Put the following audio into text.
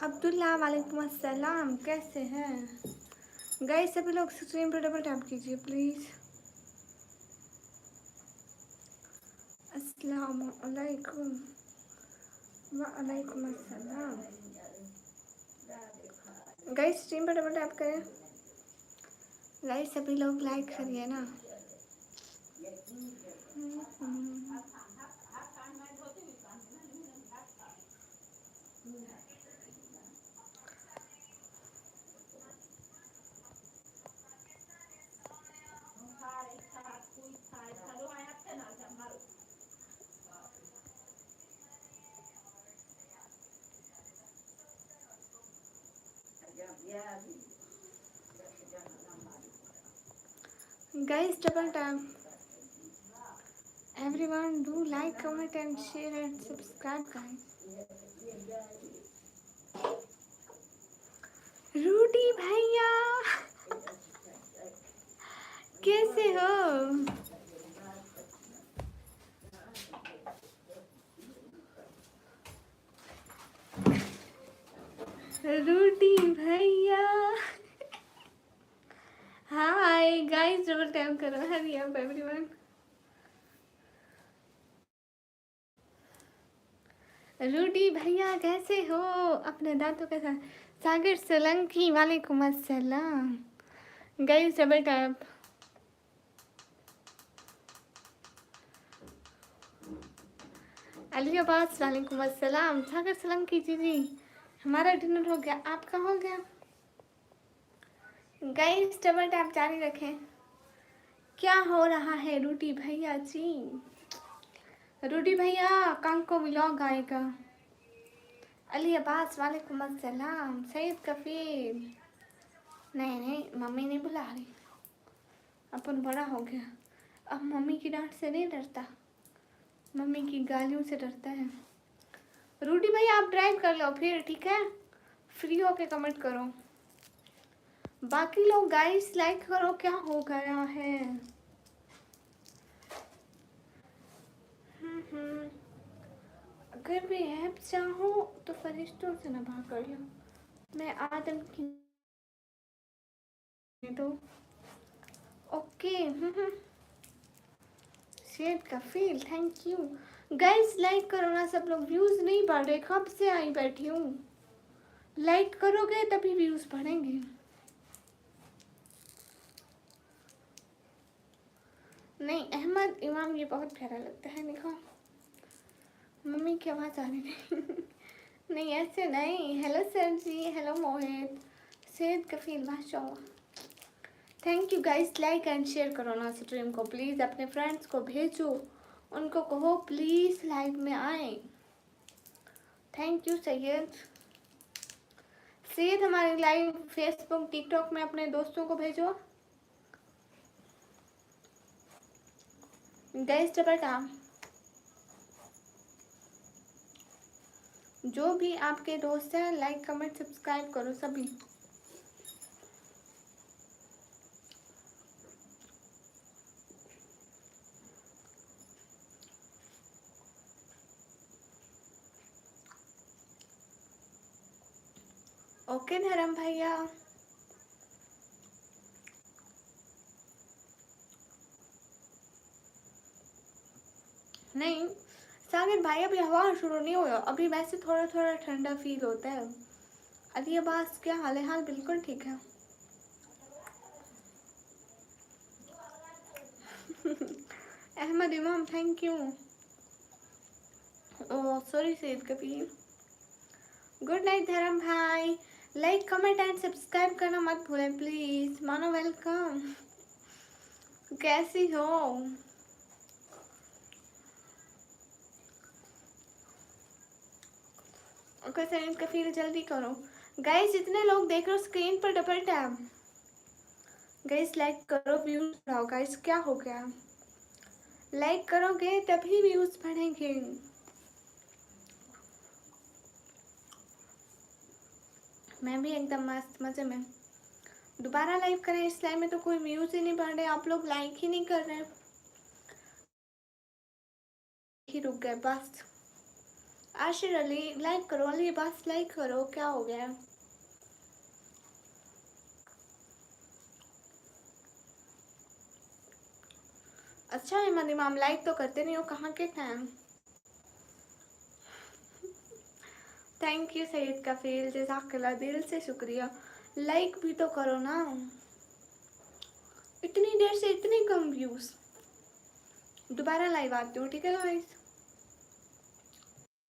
अब्दुल्ला वालेकुम अस्सलाम, कैसे हैं गाइस? सभी लोग स्क्रीन पर डबल टैप कीजिए प्लीज़। अस्सलाम वालेकुम। वालेकुम अस्सलाम। गाइस स्क्रीन पर डबल टैप करें। गाइस सभी लोग लाइक करिए ना। Guys, double tap. Everyone do like, comment and share and subscribe guys. Rudy भैया कैसे हो? रूडी भैया हाय गाइस, डबल टैप करो। Hurry up everyone. रूडी भैया कैसे हो? अपने दांतों के साथ। सागर सोलंकी वालेकुम अस्सलाम। Guys double tap. Ali Abbas वालेकुम अस्सलाम। सागर सोलंकी जी हमारा डिनर हो गया, आपका हो गया? गाइस डबल टैप जारी रखें। क्या हो रहा है रूडी भैया जी? रूडी भैया कल को व्लॉग आएगा। अली अब्बास वालेकुम अस्सलाम। सईद कफील नहीं मम्मी नहीं बुला रही, अपन बड़ा हो गया, अब मम्मी की डांट से नहीं डरता, मम्मी की गालियों से डरता है। रूडी भैया आप ड्राइव कर लो फिर, ठीक है? फ्री होके कमेंट करो। बाकी लोग गाइस लाइक करो। क्या हो गया है? अगर मैं ऐप चाहूँ तो फरिश्तों से नभा कर लो। मैं आदम की तो ओके। शेयर का feel, thank you guys. Like करो ना सब लोग, व्यूज नहीं बढ़ रहे, कब से आई बैठी हूँ। लाइक करोगे तभी व्यूज बढ़ेंगे। नहीं अहमद इमाम ये बहुत प्यारा लगता है। देखो मम्मी की आवाज़ आ रही थी। नहीं ऐसे नहीं। हेलो सर जी, हेलो मोहित, सैयद कफील माशाल्लाह। Thank you guys. Like and share करो ना स्ट्रीम को प्लीज़, अपने फ्रेंड्स को भेजो, उनको कहो प्लीज़ लाइव में आए। Thank you Syed. सैयद हमारे लाइव फेसबुक टिकटॉक में अपने दोस्तों को भेजो। Guys double tap. जो भी आपके दोस्त हैं लाइक कमेंट सब्सक्राइब करो सभी। ओके धर्म भैया। नहीं सागर भाई अभी हवा शुरू नहीं हुआ, अभी वैसे थोड़ा थोड़ा ठंडा फील होता है। अली अब्बास क्या हाल है? हाल बिल्कुल ठीक है। अहमद इमाम thank you. Oh sorry Syed Kabir. Good night धर्म भाई। लाइक कमेंट एंड सब्सक्राइब करना मत भूलें प्लीज। मानो वेलकम। कैसी हो? ओके सर, का फील जल्दी करो गाइस, जितने लोग देख रहे हो स्क्रीन पर डबल टैप गाइस, लाइक करो, व्यूज बढ़ाओ गाइस, क्या हो गया? लाइक करोगे तभी व्यूज बढ़ेंगे। मैं भी एकदम मस्त मजे में। दोबारा लाइव करें, इस लाइव में तो कोई व्यूज ही नहीं बढ़ रहे, आप लोग लाइक ही नहीं कर रहे, ही रुक गए बस। आशिर अली लाइक करो, अली बस लाइक करो, क्या हो गया? अच्छा इमन इमाम लाइक तो करते नहीं हो, कहाँ के फैन? थैंक यू सईद कफील, जज़ाकल्लाह, दिल से शुक्रिया। लाइक भी तो करो ना, इतनी देर से इतने कम व्यूज। दोबारा लाइव आती हूँ, ठीक है गाइस।